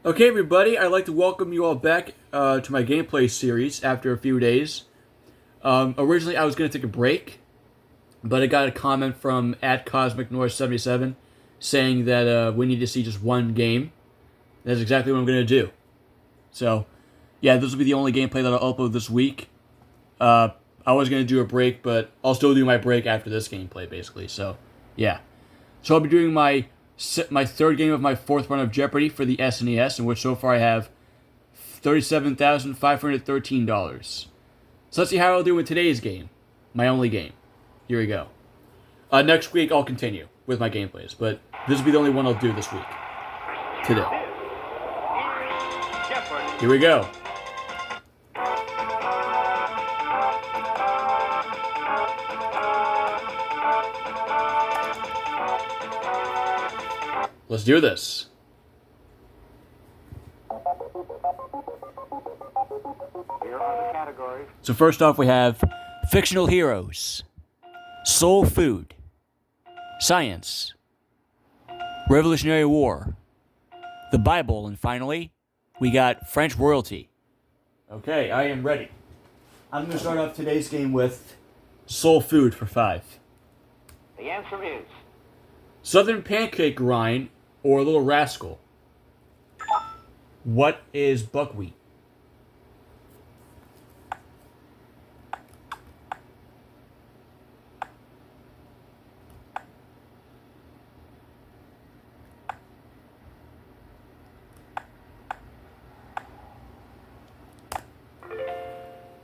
Okay, everybody, I'd like to welcome you all back to my gameplay series after a few days. Originally, I was going to take a break, but I got a comment from @CosmicNorth77 saying that we need to see just one game. That's exactly what I'm going to do. So, yeah, this will be the only gameplay that I'll upload this week. I was going to do a break, but I'll still do my break after this gameplay, basically. So, yeah. So I'll be doing my third game of my fourth run of Jeopardy for the SNES, in which so far I have $37,513. So let's see how I'll do in today's game, my only game. Here we go. Next week I'll continue with my gameplays, but this will be the only one I'll do this week. Today. Here we go. Let's do this. Here are the categories. So first off, we have fictional heroes, soul food, science, Revolutionary War, the Bible, and finally, we got French royalty. Okay, I am ready. I'm going to start off today's game with soul food for 5. The answer is Southern pancake rind or Little Rascal. What is buckwheat?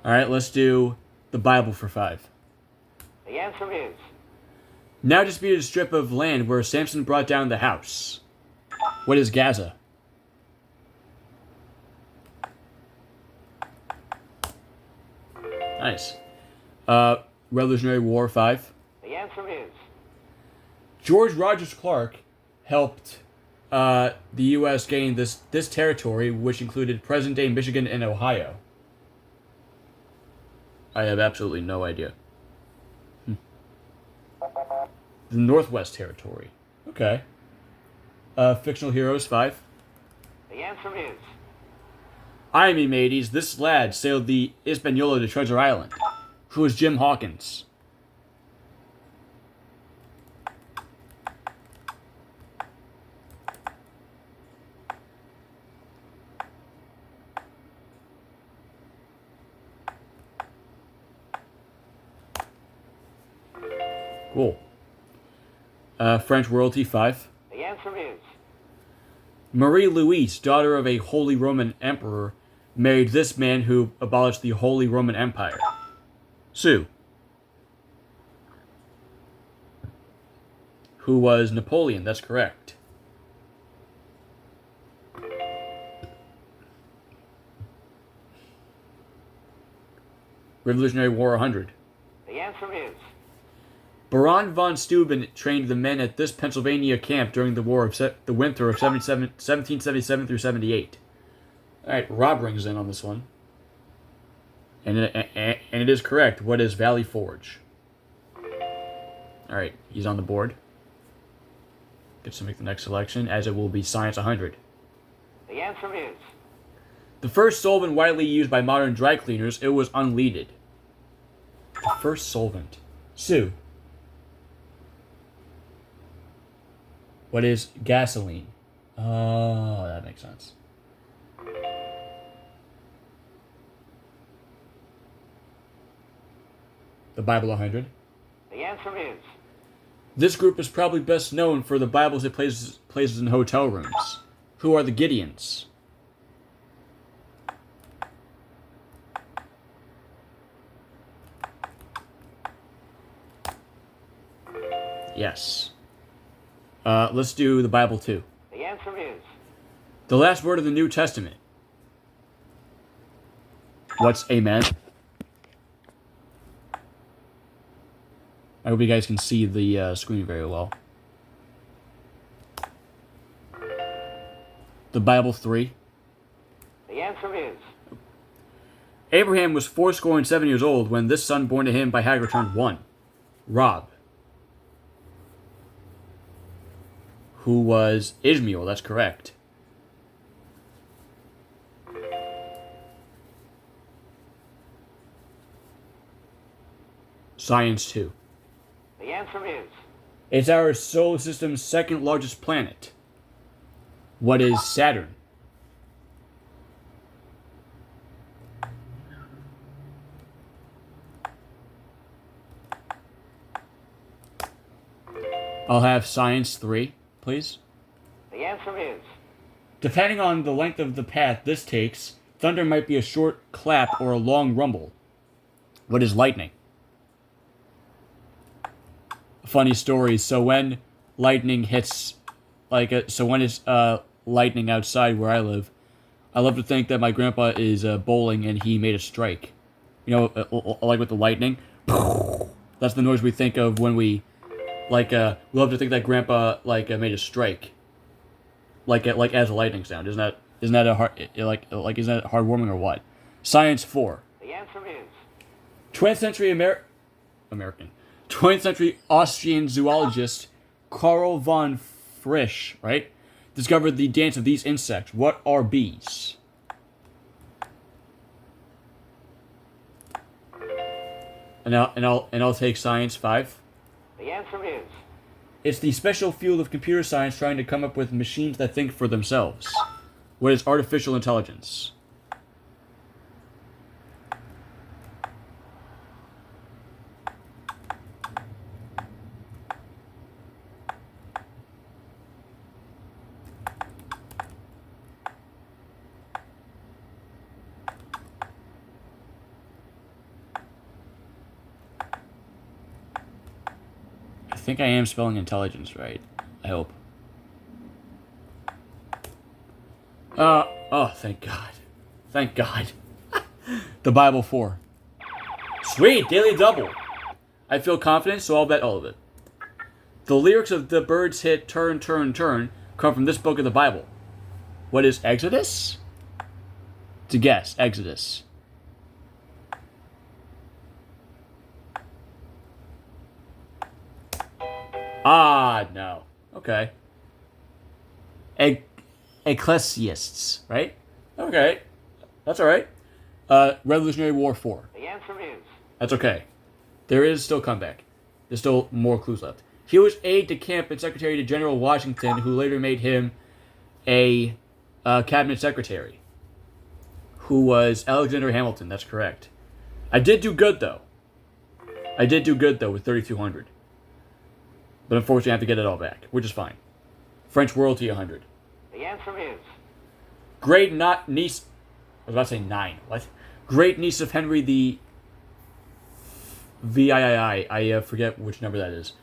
Alright, let's do the Bible for 5. the answer is Now disputed strip of land where Samson brought down the house. What is Gaza? Nice. Revolutionary War 5. the answer is George Rogers Clark helped the U.S. gain this territory, which included present-day Michigan and Ohio. I have absolutely no idea. The Northwest Territory. Okay. Fictional heroes 5. the answer is Aye, me mateys, this lad sailed the Hispaniola to Treasure Island. Who is Jim Hawkins? Cool. French royalty 5. the answer is Marie Louise, daughter of a Holy Roman Emperor, married this man who abolished the Holy Roman Empire. Sue. Who was Napoleon, that's correct. Revolutionary War 100. the answer is Baron von Steuben trained the men at this Pennsylvania camp during the winter of 1777 through 78. All right, Rob rings in on this one, and it is correct. What is Valley Forge? All right, he's on the board. Gets to make the next selection, as it will be Science 100. the answer is The first solvent widely used by modern dry cleaners, it was unleaded. The first solvent. Sue. What is gasoline? Oh, that makes sense. The Bible 100. the answer is This group is probably best known for the Bibles it places in hotel rooms. Who are the Gideons? Yes. Let's do the Bible 2. the answer is The last word of the New Testament. What's amen? I hope you guys can see the screen very well. The Bible 3. the answer is Abraham was 77 years old when this son born to him by Hagar turned 1. Rob. Who was Ishmael, that's correct. Science 2. The answer is. It's our solar system's second largest planet. What is Saturn? I'll have Science 3, please. The answer is. Depending on the length of the path this takes, thunder might be a short clap or a long rumble. What is lightning? Funny story. So when lightning hits, when it's lightning outside where I love to think that my grandpa is bowling and he made a strike. You know, like with the lightning. That's the noise we think of when we love to think that grandpa made a strike. Like as a lightning sound. Isn't that a hard isn't that heartwarming or what? Science 4. The answer is. 20th century American. 20th century Austrian zoologist Karl von Frisch, right, discovered the dance of these insects. What are bees? And I'll take Science 5. The answer is. It's the special field of computer science trying to come up with machines that think for themselves. What is artificial intelligence? I think I am spelling intelligence right. I hope. Oh, thank God. Thank God. The Bible 4. Sweet, daily double. I feel confident, so I'll bet all of it. The lyrics of the Byrds' hit Turn, Turn, Turn come from this book of the Bible. What is Exodus? To guess, Exodus. Ah, no. Okay. Ecclesiasts, right? Okay. That's alright. Revolutionary War 4. The answer is. That's okay. There is still comeback. There's still more clues left. He was aide de camp and secretary to General Washington, who later made him a cabinet secretary. Who was Alexander Hamilton. That's correct. I did do good, though. With 3,200. But unfortunately, I have to get it all back, which is fine. French royalty, 100. The answer is. Great niece... I was about to say 9. What? Great niece of Henry the... VIII. I forget which number that is.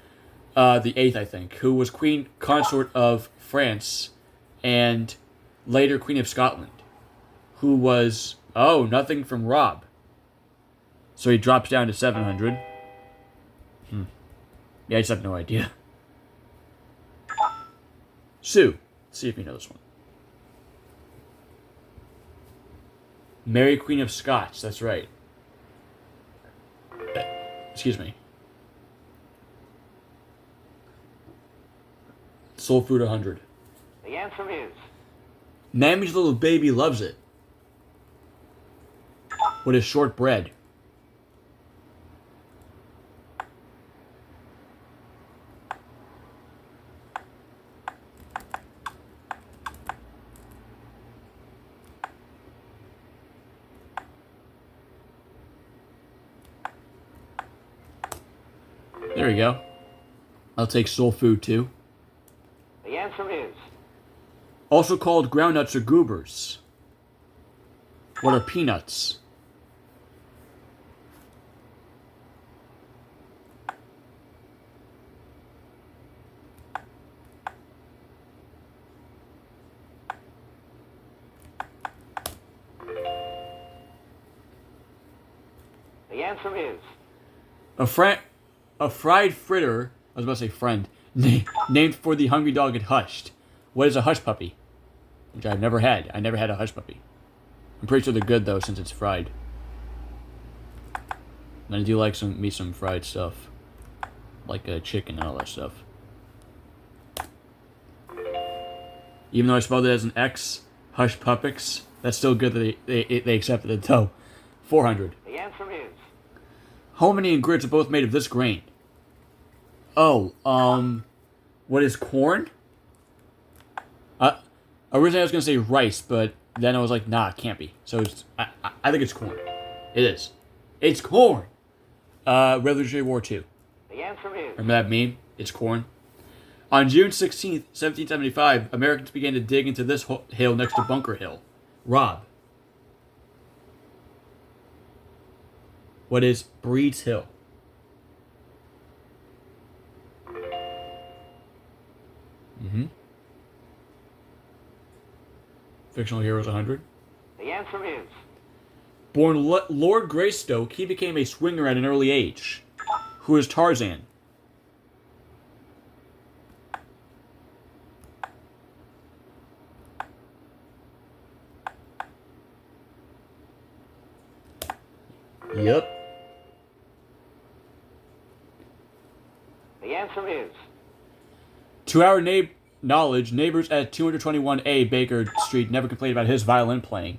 The 8th, I think. Who was Queen Consort of France and later Queen of Scotland. Who was... Oh, nothing from Rob. So he drops down to 700. Yeah, I just have no idea. Sue. Let's see if you know this one. Mary Queen of Scots. That's right. Excuse me. Soul Food 100. The answer is. Mammy's little baby loves it. What is shortbread? There we go. I'll take soul food too. The answer is. Also called groundnuts or goobers. What are peanuts? The answer is. A fried fritter, I was about to say friend, named for the hungry dog it hushed. What is a hush puppy? Which I've never had. I never had a hush puppy. I'm pretty sure they're good though since it's fried. And I do like some fried stuff. Like chicken and all that stuff. Even though I spelled it as an X, hush puppets, that's still good that they accepted it though. 400. The answer is. Hominy and grits are both made of this grain. Oh, what is corn? Originally I was gonna say rice, but then I was like, nah, it can't be. So I think it's corn. It is. It's corn. Revolutionary War 2. The answer is. Remember that meme? It's corn. On June 16th, 1775, Americans began to dig into this hill next to Bunker Hill. Rob. What is Breed's Hill? Fictional Heroes 100. The answer is. Born Lord Greystoke, he became a swinger at an early age. Who is Tarzan? Yep. The answer is. To our knowledge, neighbors at 221A Baker Street never complained about his violin playing.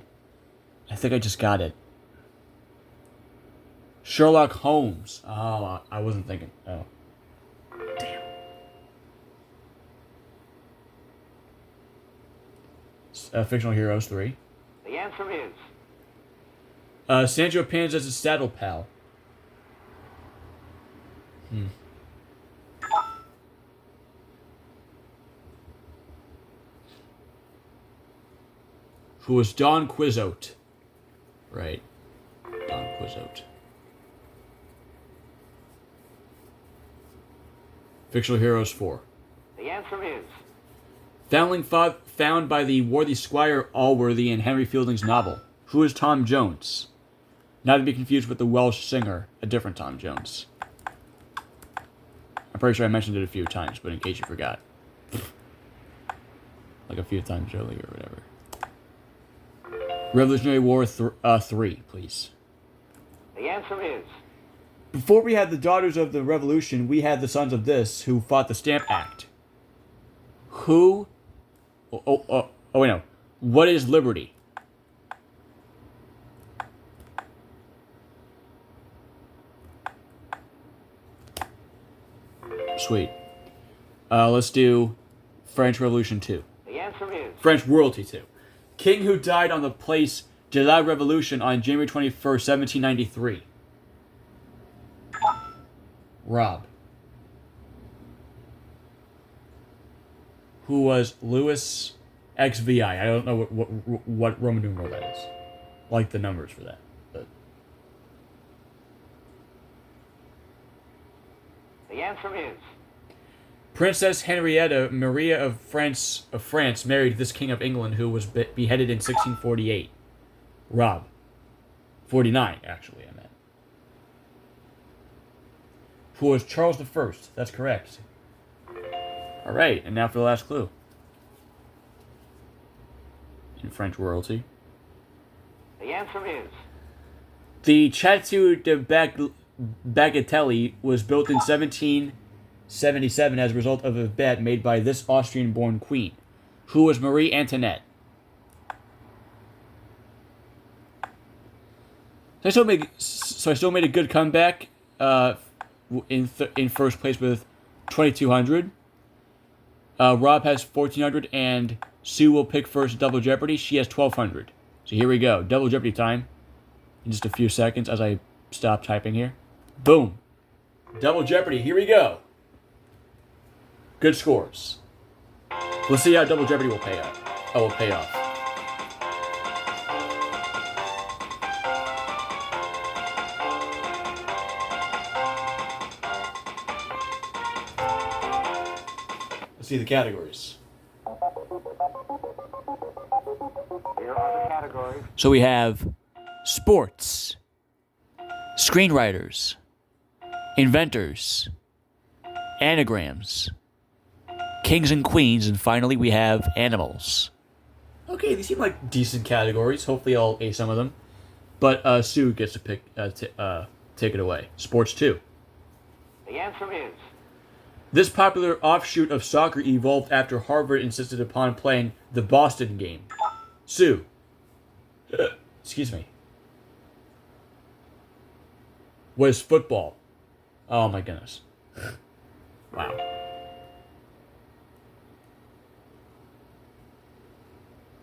I think I just got it. Sherlock Holmes. Oh, I wasn't thinking. Oh. Damn. Fictional Heroes 3. The answer is. Sancho Panza's saddle pal. Who was Don Quixote. Right. Don Quixote. Fictional Heroes 4. The answer is. Foundling found by the worthy Squire Allworthy in Henry Fielding's novel. Who is Tom Jones? Not to be confused with the Welsh singer, a different Tom Jones. I'm pretty sure I mentioned it a few times, but in case you forgot. Like a few times earlier or whatever. Revolutionary War 3, please. The answer is. Before we had the Daughters of the Revolution, we had the Sons of This, who fought the Stamp Act. Who... Oh, wait, no. What is liberty? Sweet. Let's do French Revolution 2. The answer is. French Royalty 2. King who died on the place de la Revolution on January 21st, 1793. Rob. Who was Louis XVI. I don't know what Roman numeral that is. Like the numbers for that. But. The answer is. Princess Henrietta Maria of France married this King of England who was beheaded in 1648. Rob. 49, actually, I meant. Who was Charles I. That's correct. Alright, and now for the last clue. In French royalty. The answer is. The Château de Bagatelle was built in 1777 as a result of a bet made by this Austrian-born queen, who was Marie Antoinette. So I still made a good comeback in first place with 2,200. Rob has 1,400, and Sue will pick first Double Jeopardy. She has 1,200. So here we go. Double Jeopardy time. In just a few seconds as I stop typing here. Boom. Double Jeopardy. Here we go. Good scores. Let's see how Double Jeopardy will pay off. Let's see the categories. Here are the categories. So we have sports, screenwriters, inventors, anagrams, kings and queens, and finally we have animals. Okay, these seem like decent categories. Hopefully I'll ace some of them. But Sue gets to pick, take it away. Sports 2. The answer is. This popular offshoot of soccer evolved after Harvard insisted upon playing the Boston game. Sue. Excuse me. What is football? Oh my goodness. Wow.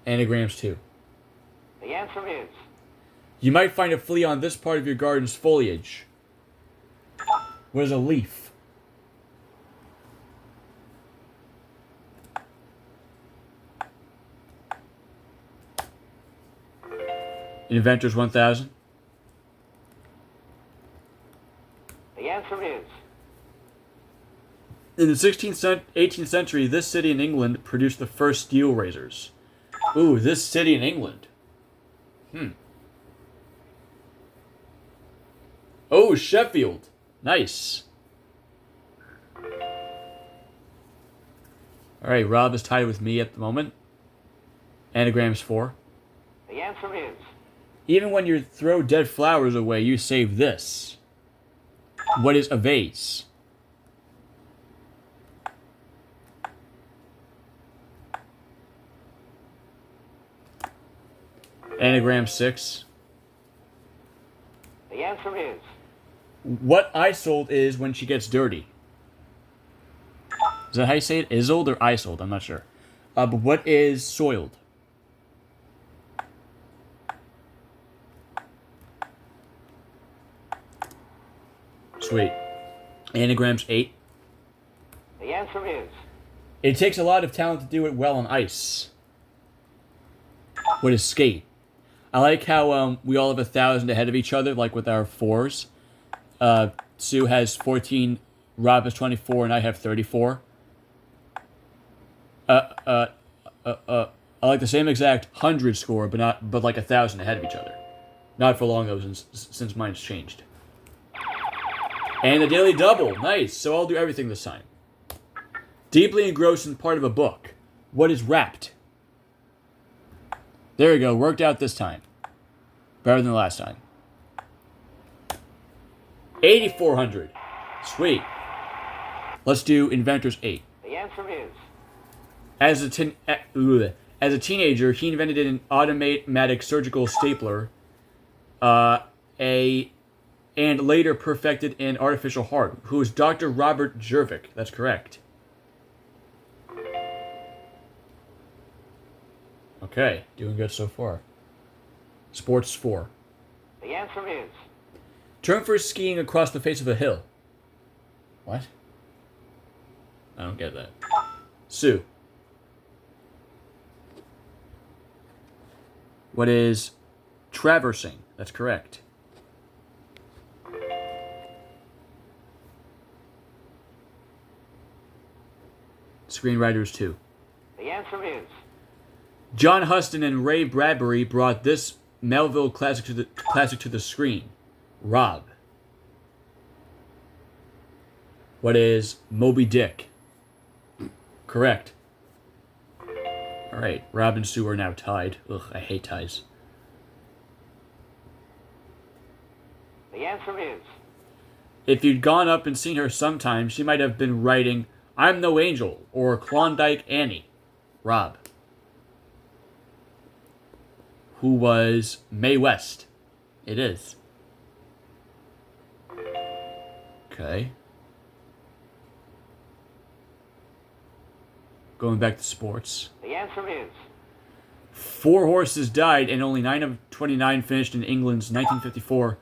Anagrams 2. The answer is You might find a flea on this part of your garden's foliage. What is a leaf? Inventors 1000. the answer is In the 18th century, this city in England produced the first steel razors. Ooh, this city in England. Oh, Sheffield. Nice. Alright, Rob is tied with me at the moment. Anagrams 4. the answer is Even when you throw dead flowers away, you save this. What is a vase? Anagram 6. the answer is What Isolde is when she gets dirty. Is that how you say it? Isolde or Isolde? I'm not sure. But what is soiled? Sweet. Anagrams 8. the answer is It takes a lot of talent to do it well on ice. What is skate? I like how we all have 1,000 ahead of each other, like with our 4s. Sue has 14, Rob has 24, and I have 34. I like the same exact 100 score, but like 1,000 ahead of each other. Not for long though, since mine's changed. And a daily double, nice. So I'll do everything this time. Deeply engrossed in part of a book. What is wrapped? There we go, worked out this time. Better than the last time. 8,400. Sweet. Let's do Inventors 8. the answer is As a teenager, he invented an automatic surgical stapler, and later perfected an artificial heart. Who is Dr. Robert Jervik? That's correct. Okay, doing good so far. Sports 4. the answer is Term for skiing across the face of a hill. What? I don't get that. Sue. What is traversing? That's correct. Screenwriters 2. the answer is John Huston and Ray Bradbury brought this Melville classic to the screen. Rob. What is Moby Dick? Correct. Alright, Rob and Sue are now tied. Ugh, I hate ties. the answer is If you'd gone up and seen her sometime, she might have been writing I'm No Angel or Klondike Annie. Rob. Who was Mae West? It is. Okay. Going back to sports. the answer is 4 horses died and only 9 of 29 finished in England's 1954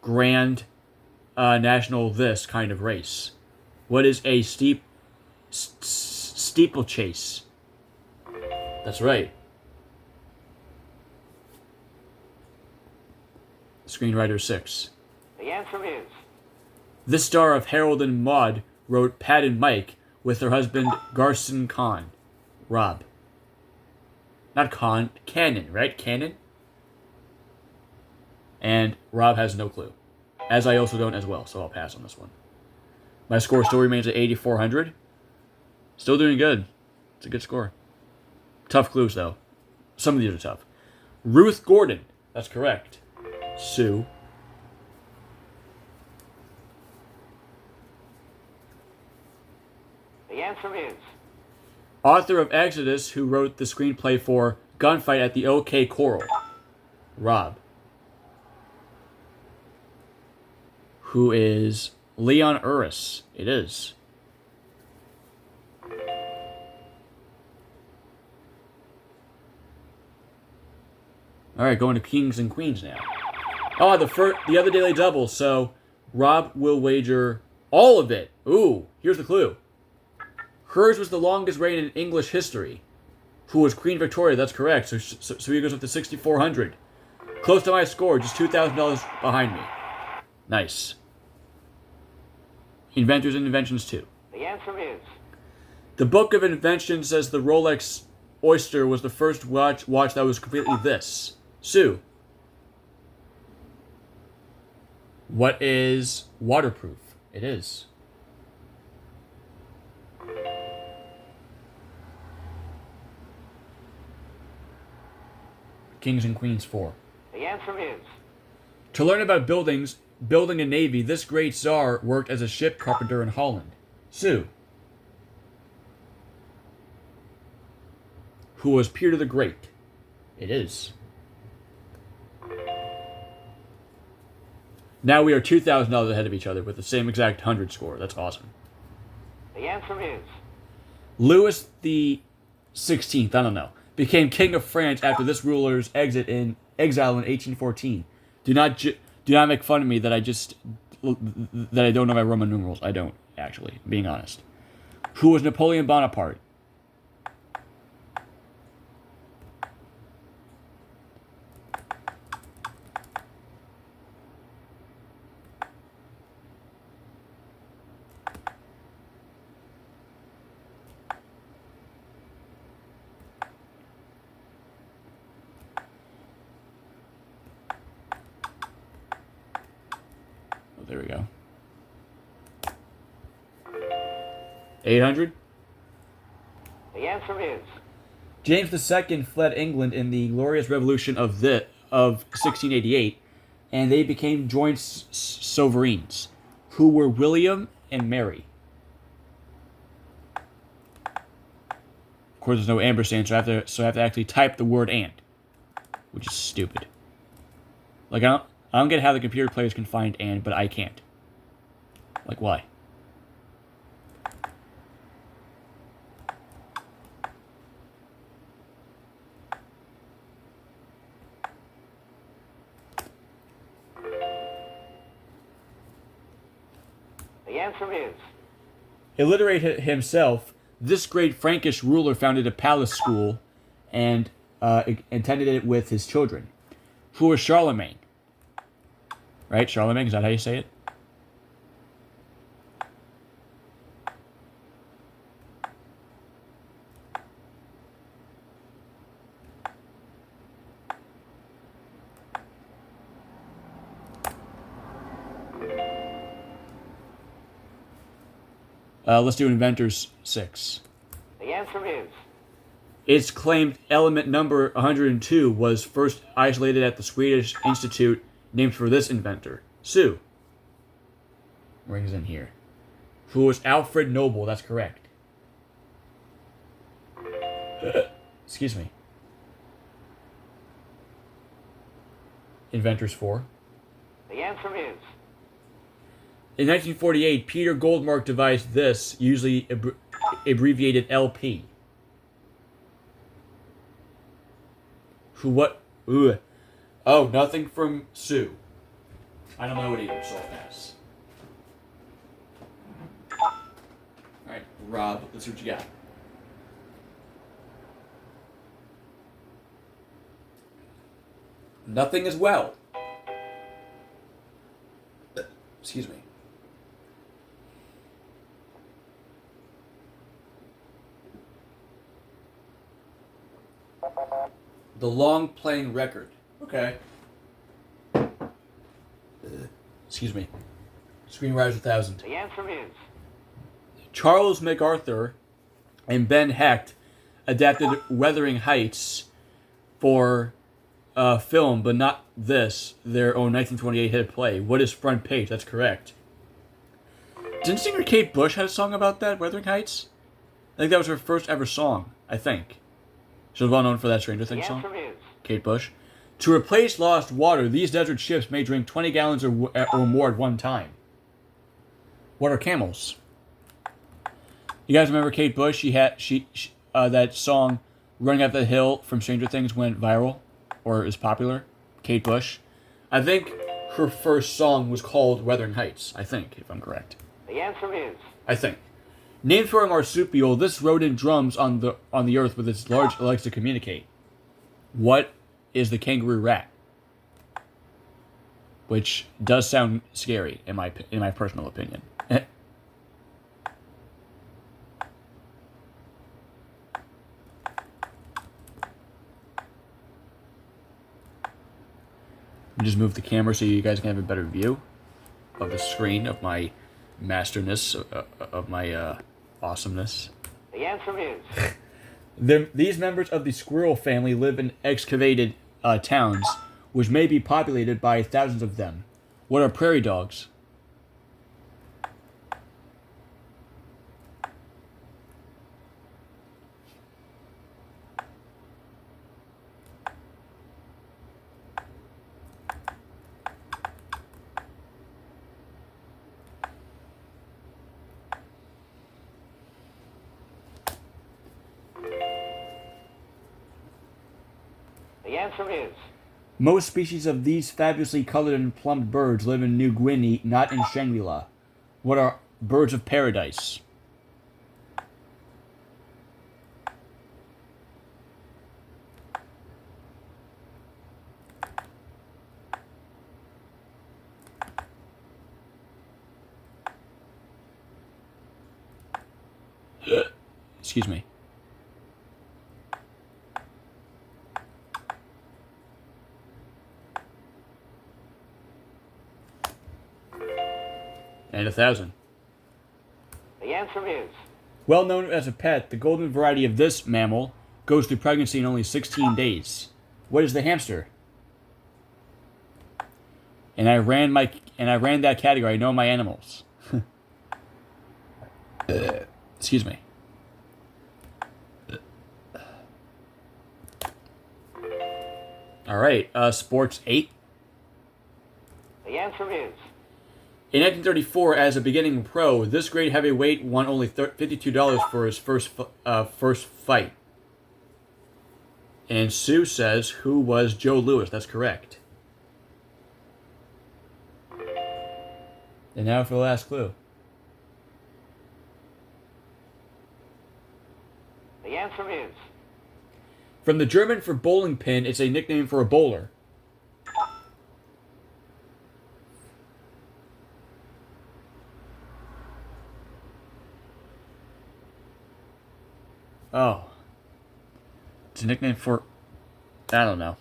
Grand National this kind of race. What is a steeplechase? That's right. Screenwriter 6. the answer is This star of Harold and Maude wrote Pat and Mike with her husband Garson Kanin. Rob. Not Con, Cannon, right? Cannon? And Rob has no clue. As I also don't as well, so I'll pass on this one. My score still remains at 8,400. Still doing good. It's a good score. Tough clues, though. Some of these are tough. Ruth Gordon. That's correct. Sue. the answer is Author of Exodus, who wrote the screenplay for Gunfight at the OK Corral. Rob. who is Leon Uris. It is. All right, going to kings and queens now. Oh, the other daily double. So Rob will wager all of it. Ooh, here's the clue. Hers was the longest reign in English history. Who was Queen Victoria? That's correct. So he goes up to 6,400. Close to my score, just $2,000 behind me. Nice. Inventors and inventions too. The answer is. The Book of Inventions says the Rolex Oyster was the first watch that was completely this. Sue. What is waterproof? It is. Kings and Queens 4. The answer is. To learn about building a navy, this great czar worked as a ship carpenter in Holland. Sue. Who was Peter the Great? It is. Now we are $2,000 ahead of each other with the same exact 100 score. That's awesome. The answer is. Louis the 16th, I don't know, became king of France after this ruler's exile in 1814. Do not make fun of me that I don't know my Roman numerals. I don't, actually, being honest. Who was Napoleon Bonaparte? There we go. 800? The answer is. James II fled England in the Glorious Revolution of 1688, and they became joint sovereigns, who were William and Mary. Of course, there's no ampersand, so I have to actually type the word "and," which is stupid. Like I don't get how the computer players can find "and," but I can't. Like, why? The answer is. Illiterate himself, this great Frankish ruler founded a palace school and attended it with his children. Who was Charlemagne? Right? Charlemagne, is that how you say it? Let's do Inventors 6. The answer is. Its claimed element number 102 was first isolated at the Swedish Institute named for this inventor. Sue. Rings in here. Who was Alfred Nobel? That's correct. Excuse me. Inventors 4. The answer is. In 1948, Peter Goldmark devised this, usually abbreviated LP. Who, what? Ugh. Oh, nothing from Sue. I don't know it either, so I'll pass. Alright, Rob, let's see what you got. Nothing as well. Excuse me. The long playing record. Okay. Excuse me. Screenwriters 1000. The answer is. Charles MacArthur and Ben Hecht adapted Wuthering Heights for film, but not this, their own 1928 hit play. What is Front Page? That's correct. Didn't singer Kate Bush have a song about that, Wuthering Heights? I think that was her first ever song, I think. She was well known for that Stranger Things song. The answer is. Kate Bush. To replace lost water, these desert ships may drink 20 gallons or more at one time. What are camels? You guys remember Kate Bush? She that song "Running Up the Hill" from Stranger Things went viral, or is popular. Kate Bush. I think her first song was called "Wuthering Heights." I think, if I'm correct. The answer is. I think. Named for a marsupial, this rodent drums on the earth with its large legs to communicate. What is the kangaroo rat? Which does sound scary in my personal opinion. Just move the camera so you guys can have a better view of the screen of my masterness, of my awesomeness. The answer is. These members of the squirrel family live in excavated towns, which may be populated by thousands of them. What are prairie dogs? The answer is. Most species of these fabulously colored and plumed birds live in New Guinea, not in Shangri-La. What are birds of paradise? Excuse me. And 1,000. The answer is. Well known as a pet, the golden variety of this mammal goes through pregnancy in only 16 days. What is the hamster? And I ran that category. I know my animals. Excuse me. All right, sports 8. The answer is. In 1934, as a beginning pro, this great heavyweight won only $52 for his first fight. And Sue says, who was Joe Louis? That's correct. And now for the last clue. The answer is. From the German for bowling pin, it's a nickname for a bowler. Oh. It's a nickname for... I don't know.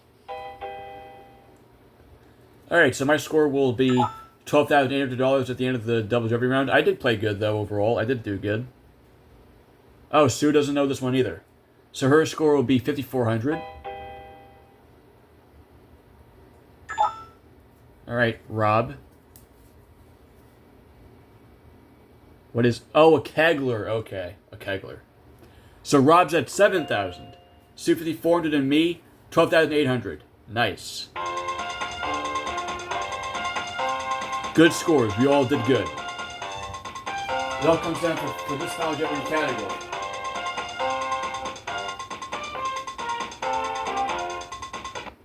Alright, so my score will be $12,800 at the end of the Double Jeopardy round. I did play good, though, overall. I did do good. Oh, Sue doesn't know this one either. So her score will be $5,400. Alright, Rob. What is... Oh, a kegler. Okay, a kegler. So Rob's at 7,000. Sue 5,400 and me 12,800. Nice. Good scores. We all did good. It all comes down for this final Jeopardy category.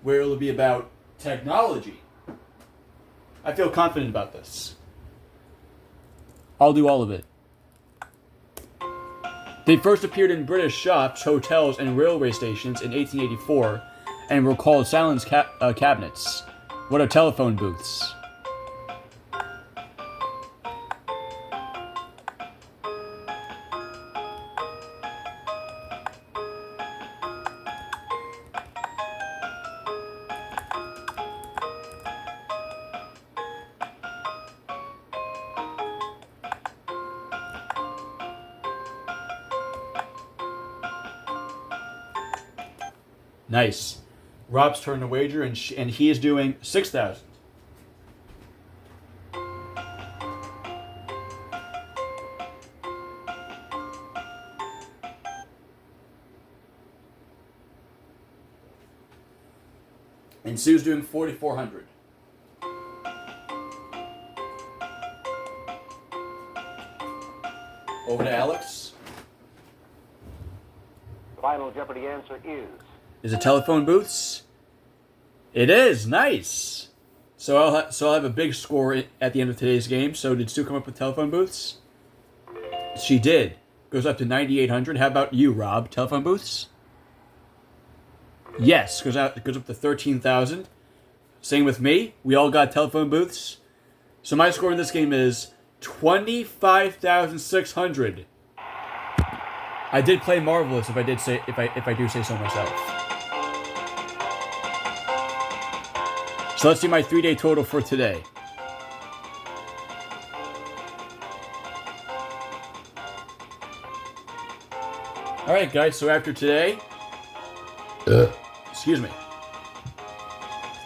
Where it'll be about technology. I feel confident about this. I'll do all of it. They first appeared in British shops, hotels, and railway stations in 1884 and were called silence cabinets. What are telephone booths? Nice. Rob's turn to wager, and he is doing 6,000. And Sue's doing 4,400. Over to Alex. The final Jeopardy answer Is it telephone booths? It is. Nice. So I'll have a big score at the end of today's game. So did Sue come up with telephone booths? She did. Goes up to 9,800. How about you, Rob? Telephone booths? Yes. Goes up to 13,000. Same with me. We all got telephone booths. So my score in this game is 25,600. I did play marvelous if I do say so myself. So let's see my 3-day total for today. Alright guys, so after today, excuse me,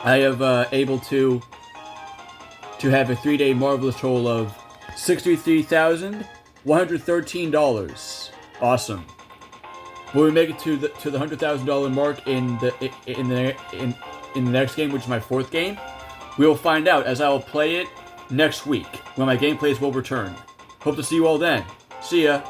I have able to have a 3-day marvelous total of $63,113. Awesome. Will we make it to the $100,000 mark in the next game, which is my 4th game? We will find out as I will play it next week when my gameplays will return. Hope to see you all then. See ya.